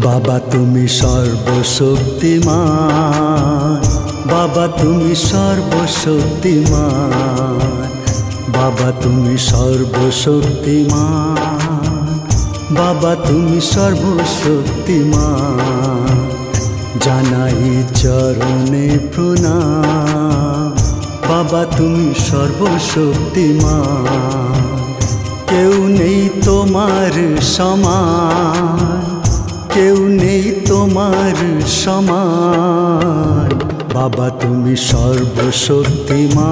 বাবা তুমি সর্বশক্তিমান, বাবা তুমি সর্বশক্তিমান, বাবা তুমি সর্বশক্তিমান, বাবা তুমি সর্বশক্তিমান। জানাই চরণে প্রণাম, বাবা তুমি সর্বশক্তিমান। কেউ নেই তোমার সমান, কেউ নেই তোমার সমান। বাবা তুমি সর্বশক্তিমান,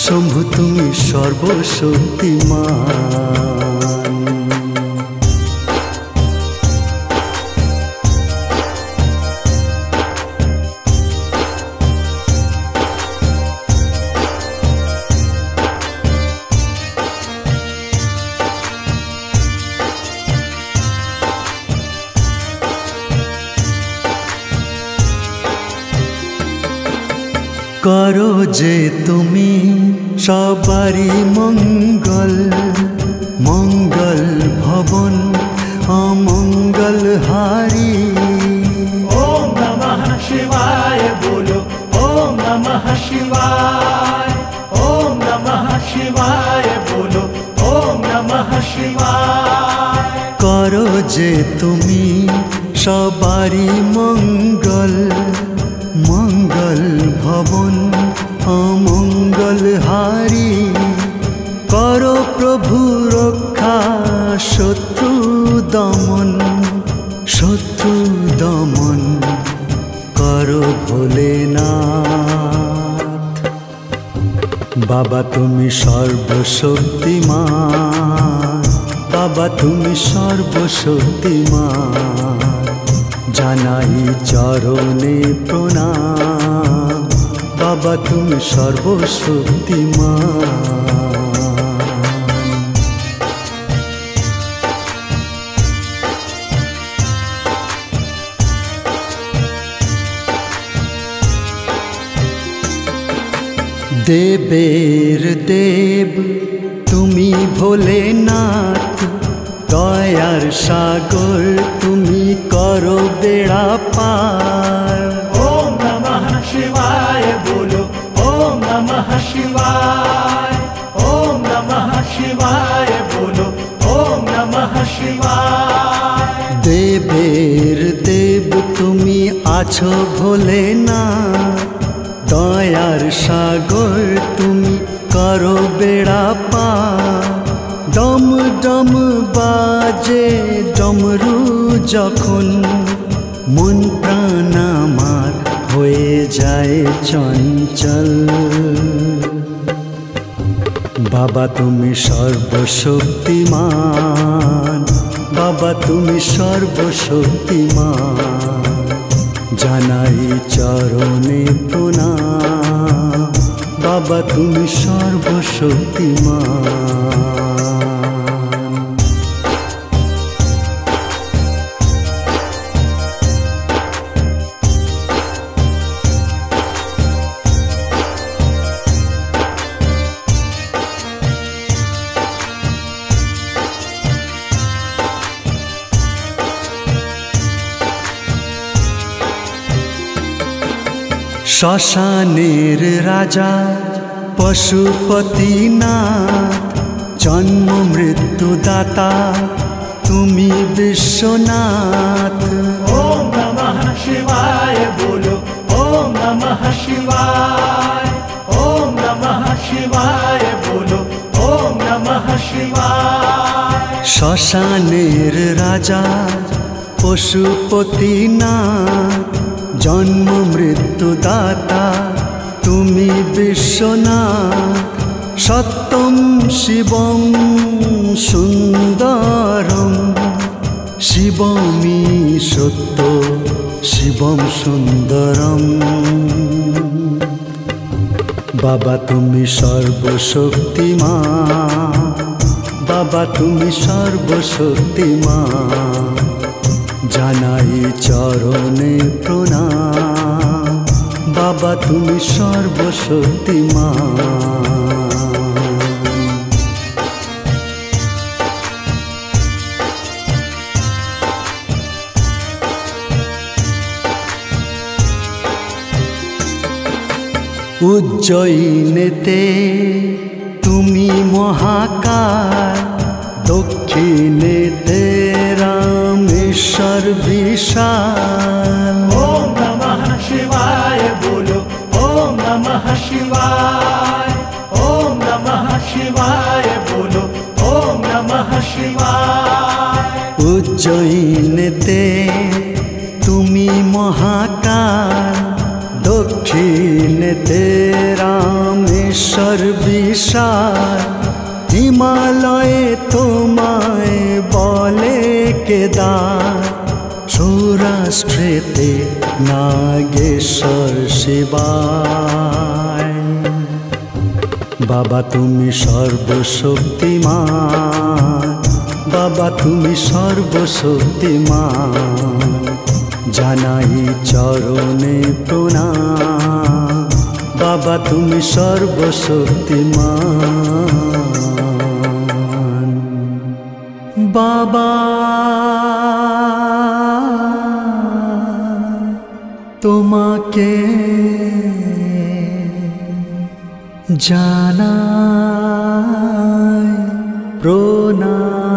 শম্ভু তুমি সর্বশক্তিমান। করো যে তুমি সবারই মঙ্গল, মঙ্গল ভবন অমঙ্গল হারি। ওম নমঃ শিবায় বলো, ওম নমঃ শিবায়, ওম নমঃ শিবায় বলো, ওম নমঃ শিবায়। করো যে তুমি সবারই মঙ্গল, মঙ্গল ভবন অমঙ্গল হারি। করো প্রভু রক্ষা শত্রু দমন, শত্রু দমন করো ভোলেনাথ। বাবা তুমি সর্বশক্তিমান, বাবা তুমি সর্বশক্তিমান। জানাই চরণে প্রণাম, বাবা তুমি সর্বশক্তিমান। দেবের দেব তুমি ভোলেনাথ, দয়ার সাগর তুমি করো বেড়া পার। ওম নমঃ শিবায় বলো, ওম নমঃ শিবায়, ওম নমঃ শিবায় বলো, ওম নমঃ শিবায়। দেবের দেব তুমি আছো ভোলেনাথ, দয়ার সাগর তুমি করো বেড়া পার। ডম ডম বাজে ডমরু যখন, মন প্রাণ আমার হয়ে যায় চঞ্চল। বাবা তুমি সর্বশক্তিমান, বাবা তুমি সর্বশক্তিমান। জানাই চরণে প্রণাম, বাবা তুমি সর্বশক্তিমান। শ্মশানের রাজা পশুপতিনাথ, জন্ম মৃত্যু দাতা তুমি বিশ্বনাথ। ওম নমঃ শিবায় বলো, ওম নমঃ শিবায়, ওম নমঃ শিবায় বলো, ওম নমঃ শিবায়। শ্মশানের রাজা পশুপতিনাথ, জন্ম মৃত্যু দাতা তুমি বিশ্বনাথ। সত্যম শিবম সুন্দরম, শিবমি সত্য শিবম সুন্দরম। বাবা তুমি সর্বশক্তিমান, বাবা তুমি সর্বশক্তিমান। জানাই চরণে প্রণাম, বাবা তুমি সর্বশক্তিমান। উজ্জয়িনীতে তুমি মহাকাল, দক্ষিণেতে রামেশ্বর বিশাল। ओम नमः शिवाय बोलो, ओम नमः शिवाय, ओम नमः शिवाय बोलो, ओम नमः शिवाय। উজ্জয়িনীতে তুমি মহাকাল, দক্ষিণেতে রামেশ্বর বিশাল। হিমালয়ে তোমায় বলে কেদার, সৌরাষ্ট্রেতে নাগেশ্বর শিবায়। বাবা তুমি সর্বশক্তিমান, বাবা তুমি সর্বশক্তিমান। জানাই চরণে প্রণাম, বাবা তুমি সর্বশক্তিমান। বাবা তোমাকে জানাই প্রণাম।